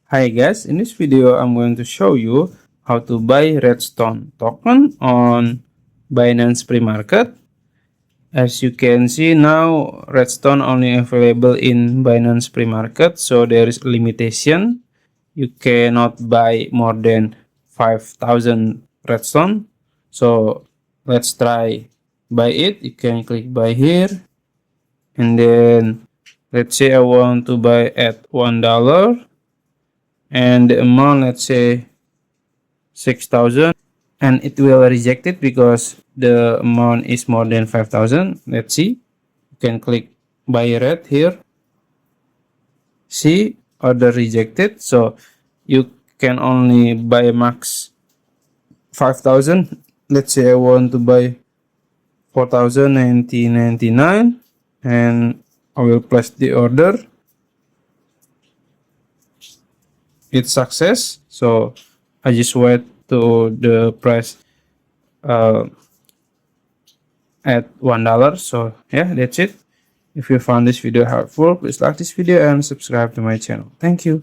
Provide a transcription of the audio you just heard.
Hi guys, in this video I'm going to show you how to buy RedStone token on Binance pre-market. As you can see now, RedStone only available in Binance pre-market, so there is a limitation. You cannot buy more than 5,000 RedStone. So let's try buy it. You can click buy here, and then let's say I want to buy at $1. And the amount, let's say 6,000, and it will reject it because the amount is more than 5,000. Let's see, you can click buy red here. See, order rejected. So you can only buy max 5,000. Let's say I want to buy 4,999, and I will place the order. It's success, so I just wait to the price at $1. So yeah, that's it. If you found this video helpful, please like this video and subscribe to my channel. Thank you.